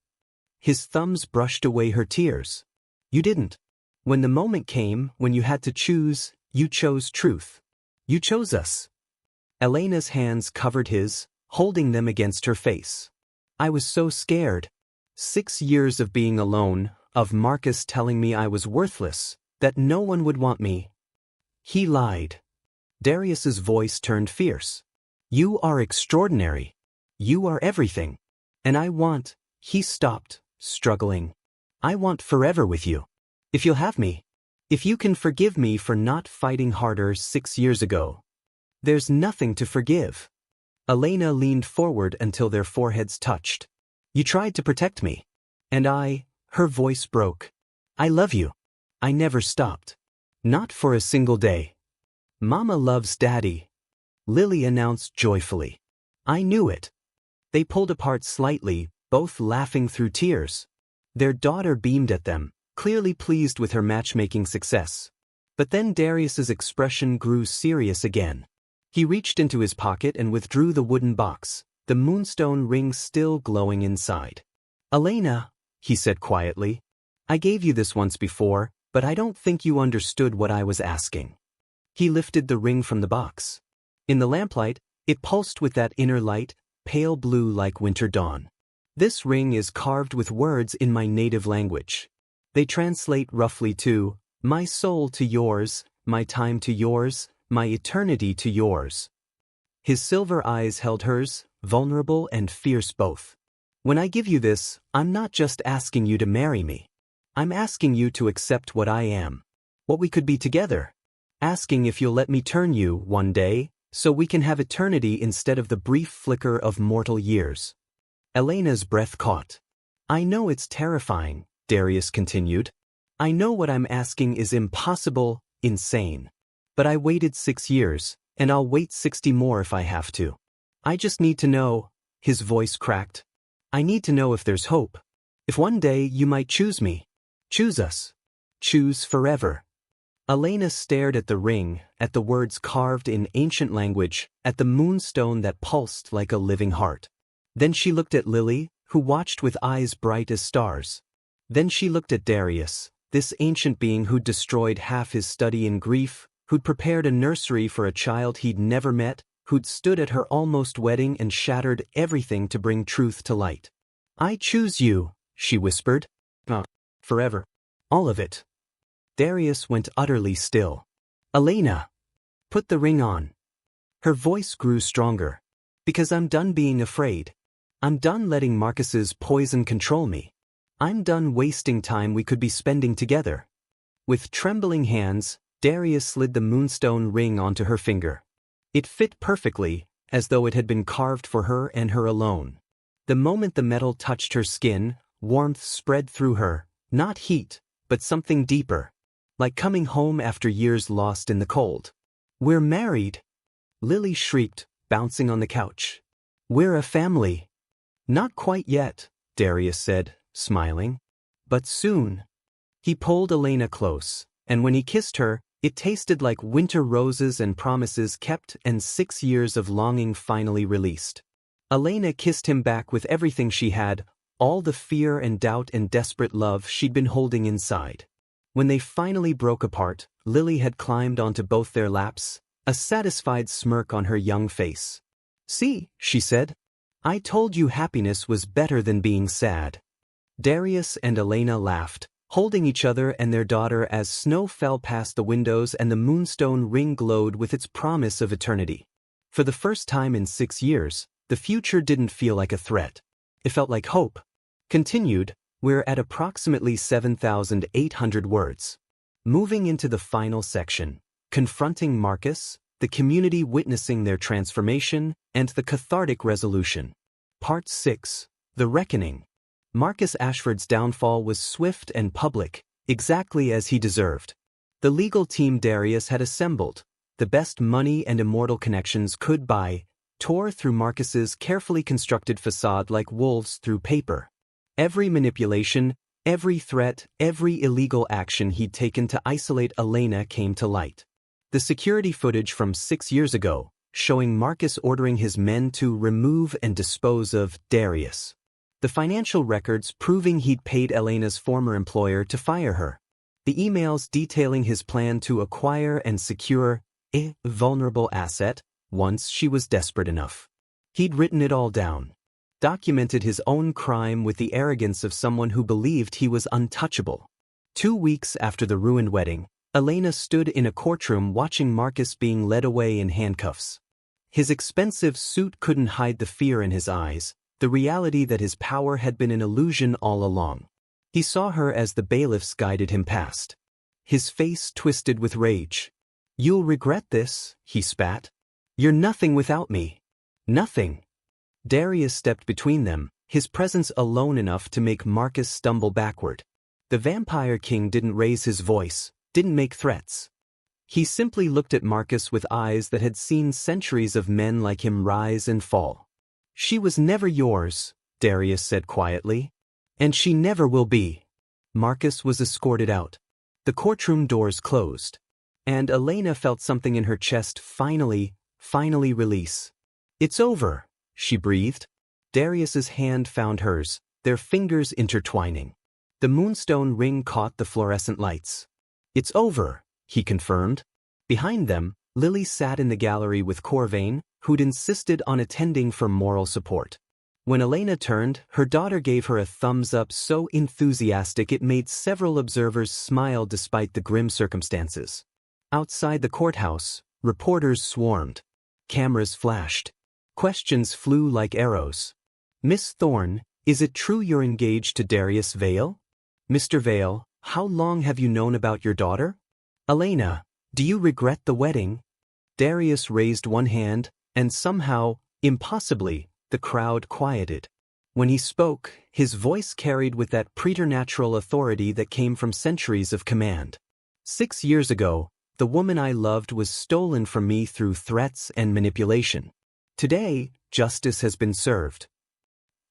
His thumbs brushed away her tears. You didn't. When the moment came, when you had to choose, you chose truth. You chose us. Elena's hands covered his, holding them against her face. I was so scared. 6 years of being alone, of Marcus telling me I was worthless, that no one would want me. He lied. Darius's voice turned fierce. You are extraordinary. You are everything. And I want... He stopped, struggling. I want forever with you. If you'll have me. If you can forgive me for not fighting harder 6 years ago. There's nothing to forgive. Elena leaned forward until their foreheads touched. You tried to protect me. And her voice broke. I love you. I never stopped. Not for a single day. Mama loves Daddy. Lily announced joyfully. I knew it. They pulled apart slightly, both laughing through tears. Their daughter beamed at them, clearly pleased with her matchmaking success. But then Darius's expression grew serious again. He reached into his pocket and withdrew the wooden box, the moonstone ring still glowing inside. Elena, he said quietly, I gave you this once before, but I don't think you understood what I was asking. He lifted the ring from the box. In the lamplight, it pulsed with that inner light, pale blue like winter dawn. This ring is carved with words in my native language. They translate roughly to, my soul to yours, my time to yours, my eternity to yours. His silver eyes held hers, vulnerable and fierce both. When I give you this, I'm not just asking you to marry me. I'm asking you to accept what I am. What we could be together. Asking if you'll let me turn you, one day, so we can have eternity instead of the brief flicker of mortal years. Elena's breath caught. I know it's terrifying, Darius continued. I know what I'm asking is impossible, insane. But I waited 6 years, and I'll wait 60 more if I have to. I just need to know, his voice cracked. I need to know if there's hope. If one day you might choose me. Choose us. Choose forever. Elena stared at the ring, at the words carved in ancient language, at the moonstone that pulsed like a living heart. Then she looked at Lily, who watched with eyes bright as stars. Then she looked at Darius, this ancient being who'd destroyed half his study in grief, who'd prepared a nursery for a child he'd never met, who'd stood at her almost wedding and shattered everything to bring truth to light. "I choose you," she whispered. Forever. All of it. Darius went utterly still. "Elena, put the ring on." Her voice grew stronger. "Because I'm done being afraid. I'm done letting Marcus's poison control me. I'm done wasting time we could be spending together." With trembling hands, Darius slid the moonstone ring onto her finger. It fit perfectly, as though it had been carved for her and her alone. The moment the metal touched her skin, warmth spread through her, not heat, but something deeper, like coming home after years lost in the cold. "We're married," Lily shrieked, bouncing on the couch. "We're a family." "Not quite yet," Darius said, smiling. "But soon." He pulled Elena close, and when he kissed her, it tasted like winter roses and promises kept and 6 years of longing finally released. Elena kissed him back with everything she had, all the fear and doubt and desperate love she'd been holding inside. When they finally broke apart, Lily had climbed onto both their laps, a satisfied smirk on her young face. "See," she said. "I told you happiness was better than being sad." Darius and Elena laughed, holding each other and their daughter as snow fell past the windows and the moonstone ring glowed with its promise of eternity. For the first time in 6 years, the future didn't feel like a threat. It felt like hope. Continued, we're at approximately 7,800 words. Moving into the final section, confronting Marcus, the community witnessing their transformation, and the cathartic resolution. Part 6. The Reckoning. Marcus Ashford's downfall was swift and public, exactly as he deserved. The legal team Darius had assembled, the best money and immortal connections could buy, tore through Marcus's carefully constructed facade like wolves through paper. Every manipulation, every threat, every illegal action he'd taken to isolate Elena came to light. The security footage from 6 years ago, showing Marcus ordering his men to remove and dispose of Darius. The financial records proving he'd paid Elena's former employer to fire her. The emails detailing his plan to acquire and secure a vulnerable asset once she was desperate enough. He'd written it all down. Documented his own crime with the arrogance of someone who believed he was untouchable. 2 weeks after the ruined wedding, Elena stood in a courtroom watching Marcus being led away in handcuffs. His expensive suit couldn't hide the fear in his eyes, the reality that his power had been an illusion all along. He saw her as the bailiffs guided him past. His face twisted with rage. "You'll regret this," he spat. "You're nothing without me. Nothing." Darius stepped between them, his presence alone enough to make Marcus stumble backward. The Vampire King didn't raise his voice, didn't make threats. He simply looked at Marcus with eyes that had seen centuries of men like him rise and fall. "She was never yours," Darius said quietly. "And she never will be." Marcus was escorted out. The courtroom doors closed. And Elena felt something in her chest finally release. "It's over," she breathed. Darius's hand found hers, their fingers intertwining. The moonstone ring caught the fluorescent lights. "It's over," he confirmed. Behind them, Lily sat in the gallery with Corvain, who'd insisted on attending for moral support. When Elena turned, her daughter gave her a thumbs up so enthusiastic it made several observers smile despite the grim circumstances. Outside the courthouse, reporters swarmed. Cameras flashed. Questions flew like arrows. "Miss Thorne, is it true you're engaged to Darius Vale? Mr. Vale, how long have you known about your daughter? Elena, do you regret the wedding?" Darius raised one hand, and somehow, impossibly, the crowd quieted. When he spoke, his voice carried with that preternatural authority that came from centuries of command. 6 years ago, the woman I loved was stolen from me through threats and manipulation. Today, justice has been served.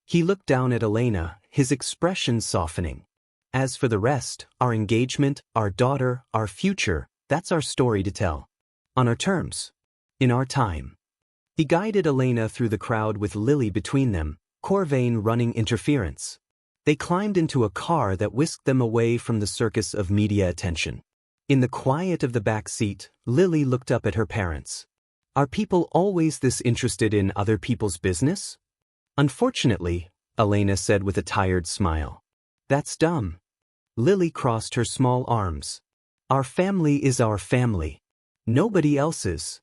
He looked down at Elena, his expression softening. As for the rest, our engagement, our daughter, our future, that's our story to tell. On our terms. In our time. He guided Elena through the crowd with Lily between them, Corvain running interference. They climbed into a car that whisked them away from the circus of media attention. In the quiet of the back seat, Lily looked up at her parents. Are people always this interested in other people's business? Unfortunately, Elena said with a tired smile. That's dumb. Lily crossed her small arms. Our family is our family. Nobody else's.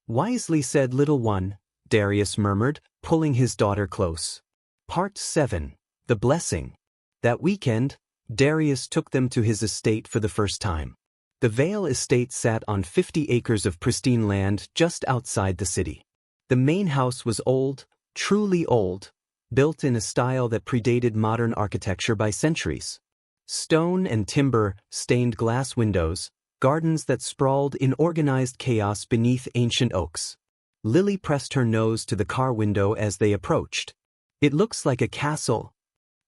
Wisely said, little one, Darius murmured, pulling his daughter close. Part 7. The Blessing. That weekend, Darius took them to his estate for the first time. The Vale estate sat on 50 acres of pristine land just outside the city. The main house was old, truly old, built in a style that predated modern architecture by centuries. Stone and timber, stained glass windows, gardens that sprawled in organized chaos beneath ancient oaks. Lily pressed her nose to the car window as they approached. It looks like a castle.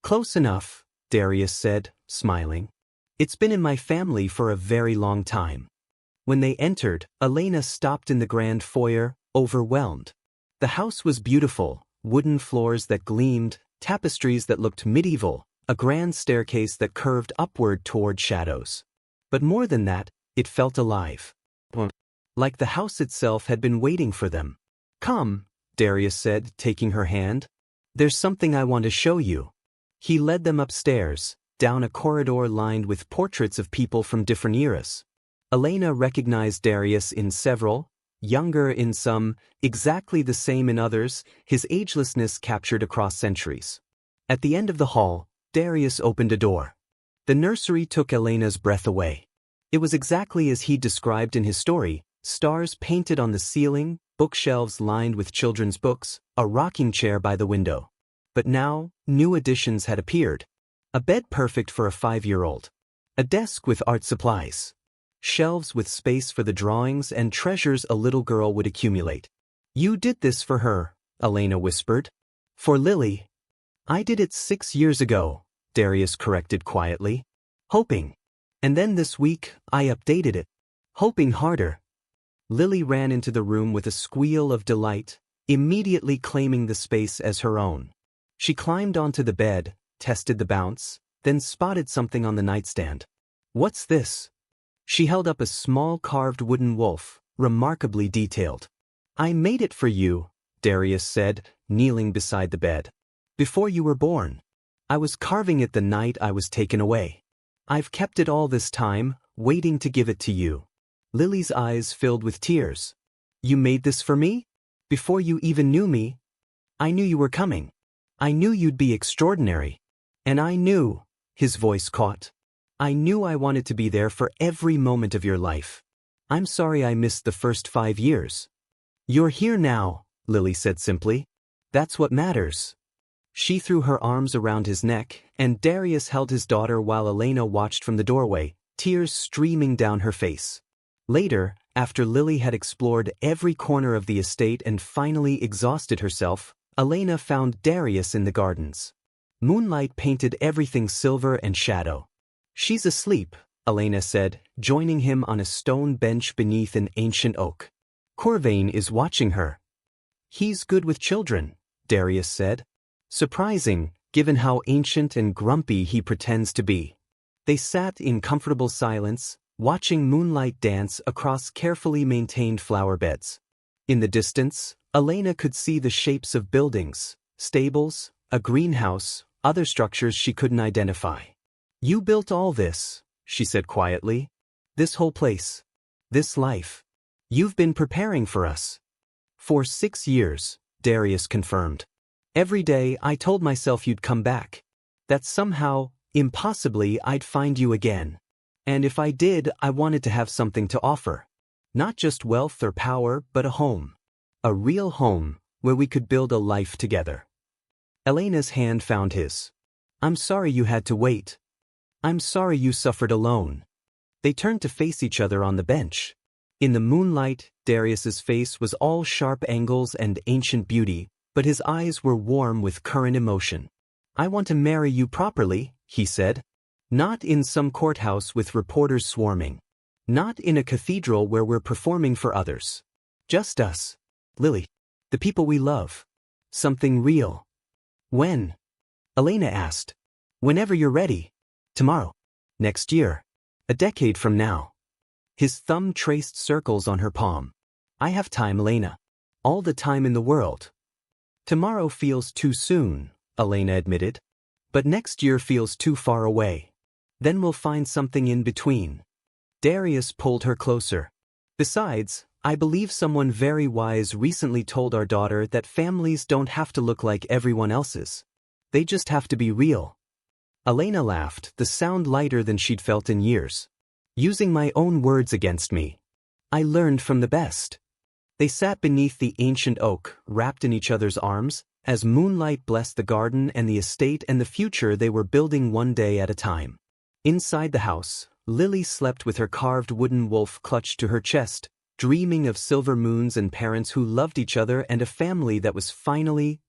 Close enough, Darius said, smiling. It's been in my family for a very long time. When they entered, Elena stopped in the grand foyer, overwhelmed. The house was beautiful, wooden floors that gleamed, tapestries that looked medieval, a grand staircase that curved upward toward shadows. But more than that, it felt alive. Like the house itself had been waiting for them. Come, Darius said, taking her hand. There's something I want to show you. He led them upstairs, down a corridor lined with portraits of people from different eras. Elena recognized Darius in several, younger in some, exactly the same in others, his agelessness captured across centuries. At the end of the hall, Darius opened a door. The nursery took Elena's breath away. It was exactly as he described in his story, stars painted on the ceiling, bookshelves lined with children's books, a rocking chair by the window. But now, new additions had appeared. A bed perfect for a 5-year-old. A desk with art supplies. Shelves with space for the drawings and treasures a little girl would accumulate. You did this for her, Elena whispered. For Lily. I did it 6 years ago, Darius corrected quietly. Hoping. And then this week, I updated it. Hoping harder. Lily ran into the room with a squeal of delight, immediately claiming the space as her own. She climbed onto the bed, tested the bounce, then spotted something on the nightstand. What's this? She held up a small carved wooden wolf, remarkably detailed. I made it for you, Darius said, kneeling beside the bed. Before you were born. I was carving it the night I was taken away. I've kept it all this time, waiting to give it to you. Lily's eyes filled with tears. You made this for me? Before you even knew me? I knew you were coming. I knew you'd be extraordinary. And I knew, his voice caught. I knew I wanted to be there for every moment of your life. I'm sorry I missed the first 5 years. You're here now, Lily said simply. That's what matters. She threw her arms around his neck, and Darius held his daughter while Elena watched from the doorway, tears streaming down her face. Later, after Lily had explored every corner of the estate and finally exhausted herself, Elena found Darius in the gardens. Moonlight painted everything silver and shadow. She's asleep, Elena said, joining him on a stone bench beneath an ancient oak. Corvain is watching her. He's good with children, Darius said. Surprising, given how ancient and grumpy he pretends to be. They sat in comfortable silence, watching moonlight dance across carefully maintained flower beds. In the distance, Elena could see the shapes of buildings, stables, a greenhouse, other structures she couldn't identify. You built all this, she said quietly. This whole place. This life. You've been preparing for us. For 6 years, Darius confirmed. Every day I told myself you'd come back. That somehow, impossibly, I'd find you again. And if I did, I wanted to have something to offer. Not just wealth or power, but a home. A real home, where we could build a life together. Elena's hand found his. I'm sorry you had to wait. I'm sorry you suffered alone. They turned to face each other on the bench. In the moonlight, Darius's face was all sharp angles and ancient beauty, but his eyes were warm with current emotion. I want to marry you properly, he said. Not in some courthouse with reporters swarming. Not in a cathedral where we're performing for others. Just us. Lily. The people we love. Something real. When? Elena asked. Whenever you're ready. Tomorrow. Next year. A decade from now. His thumb traced circles on her palm. I have time, Elena. All the time in the world. Tomorrow feels too soon, Elena admitted. But next year feels too far away. Then we'll find something in between. Darius pulled her closer. Besides, I believe someone very wise recently told our daughter that families don't have to look like everyone else's. They just have to be real. Elena laughed, the sound lighter than she'd felt in years. Using my own words against me. I learned from the best. They sat beneath the ancient oak, wrapped in each other's arms, as moonlight blessed the garden and the estate and the future they were building one day at a time. Inside the house, Lily slept with her carved wooden wolf clutched to her chest, dreaming of silver moons and parents who loved each other and a family that was finally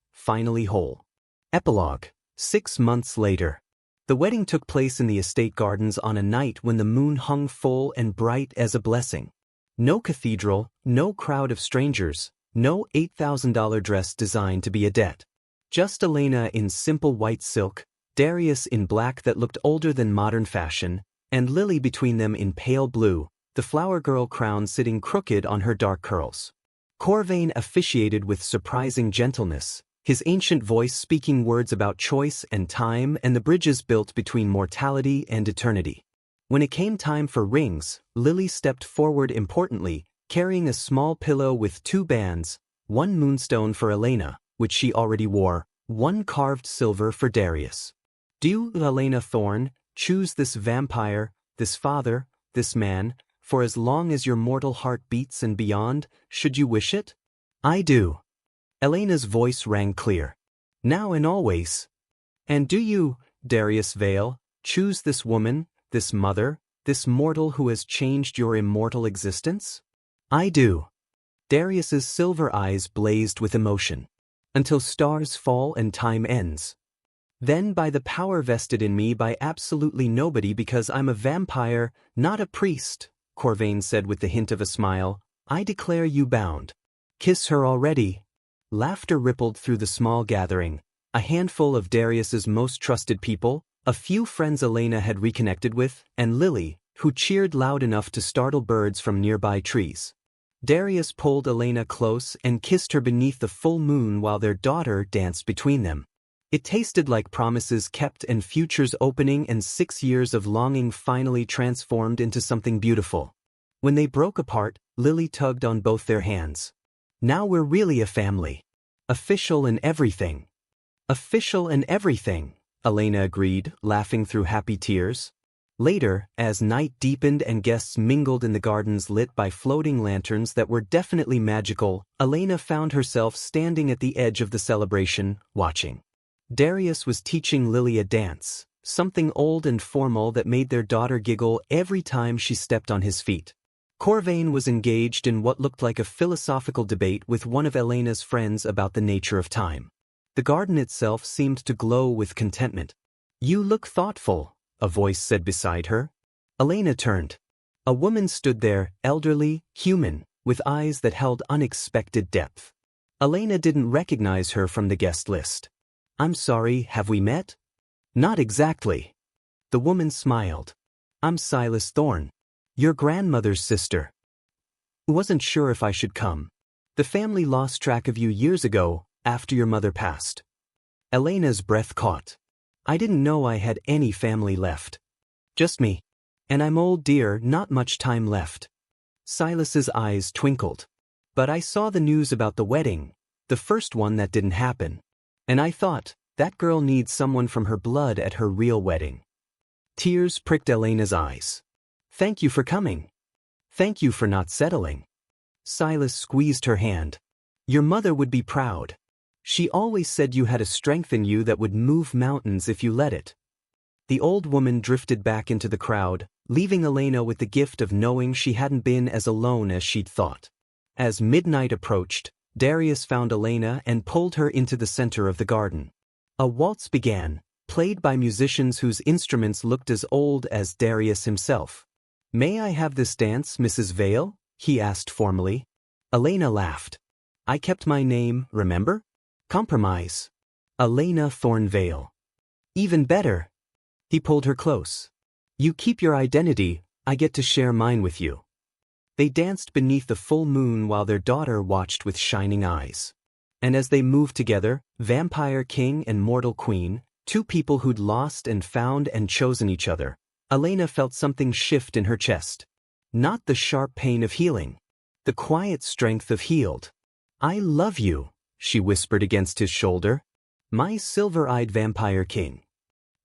whole. Epilogue. 6 months later. The wedding took place in the estate gardens on a night when the moon hung full and bright as a blessing. No cathedral, no crowd of strangers, no $8,000 dress designed to be a debt. Just Elena in simple white silk, Darius in black that looked older than modern fashion, and Lily between them in pale blue, the flower girl crown sitting crooked on her dark curls. Corvain officiated with surprising gentleness, his ancient voice speaking words about choice and time and the bridges built between mortality and eternity. When it came time for rings, Lily stepped forward importantly, carrying a small pillow with 2 bands, 1 moonstone for Elena, which she already wore, 1 carved silver for Darius. Do you, Elena Thorne, choose this vampire, this father, this man, for as long as your mortal heart beats and beyond, should you wish it? I do. Elena's voice rang clear. Now and always. And do you, Darius Vale, choose this woman, this mother, this mortal who has changed your immortal existence? I do. Darius's silver eyes blazed with emotion. Until stars fall and time ends. Then by the power vested in me by absolutely nobody because I'm a vampire, not a priest, Corvain said with the hint of a smile, I declare you bound. Kiss her already. Laughter rippled through the small gathering, a handful of Darius's most trusted people, a few friends Elena had reconnected with, and Lily, who cheered loud enough to startle birds from nearby trees. Darius pulled Elena close and kissed her beneath the full moon while their daughter danced between them. It tasted like promises kept and futures opening, and 6 years of longing finally transformed into something beautiful. When they broke apart, Lily tugged on both their hands. Now we're really a family. Official and everything. Official and everything, Elena agreed, laughing through happy tears. Later, as night deepened and guests mingled in the gardens lit by floating lanterns that were definitely magical, Elena found herself standing at the edge of the celebration, watching. Darius was teaching Lily a dance, something old and formal that made their daughter giggle every time she stepped on his feet. Corvain was engaged in what looked like a philosophical debate with one of Elena's friends about the nature of time. The garden itself seemed to glow with contentment. You look thoughtful, a voice said beside her. Elena turned. A woman stood there, elderly, human, with eyes that held unexpected depth. Elena didn't recognize her from the guest list. I'm sorry, have we met? Not exactly. The woman smiled. I'm Silas Thorne, your grandmother's sister. Wasn't sure if I should come. The family lost track of you years ago, after your mother passed. Elena's breath caught. I didn't know I had any family left. Just me. And I'm old dear, not much time left. Silas's eyes twinkled. But I saw the news about the wedding, the first one that didn't happen. And I thought, that girl needs someone from her blood at her real wedding. Tears pricked Elena's eyes. Thank you for coming. Thank you for not settling. Silas squeezed her hand. Your mother would be proud. She always said you had a strength in you that would move mountains if you let it. The old woman drifted back into the crowd, leaving Elena with the gift of knowing she hadn't been as alone as she'd thought. As midnight approached, Darius found Elena and pulled her into the center of the garden. A waltz began, played by musicians whose instruments looked as old as Darius himself. May I have this dance, Mrs. Vale? He asked formally. Elena laughed. I kept my name, remember? Compromise. Elena Thorne veil. Even better. He pulled her close. You keep your identity, I get to share mine with you. They danced beneath the full moon while their daughter watched with shining eyes. And as they moved together, Vampire King and Mortal Queen, two people who'd lost and found and chosen each other, Elena felt something shift in her chest. Not the sharp pain of healing. The quiet strength of healed. I love you, she whispered against his shoulder. My silver-eyed Vampire King.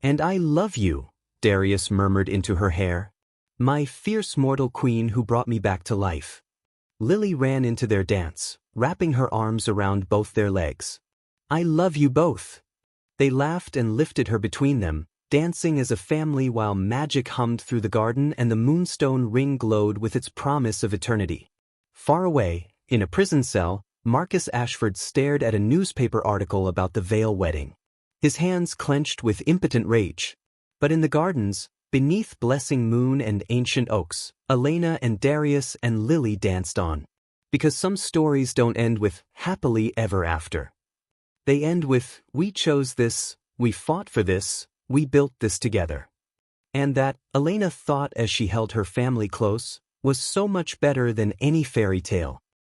And I love you, Darius murmured into her hair. My fierce Mortal Queen who brought me back to life. Lily ran into their dance, wrapping her arms around both their legs. I love you both. They laughed and lifted her between them, dancing as a family while magic hummed through the garden and the moonstone ring glowed with its promise of eternity. Far away, in a prison cell, Marcus Ashford stared at a newspaper article about the Vale wedding. His hands clenched with impotent rage. But in the gardens, beneath blessing moon and ancient oaks, Elena and Darius and Lily danced on. Because some stories don't end with happily ever after. They end with, we chose this, we fought for this, we built this together. And that, Elena thought as she held her family close, was so much better than any fairy tale.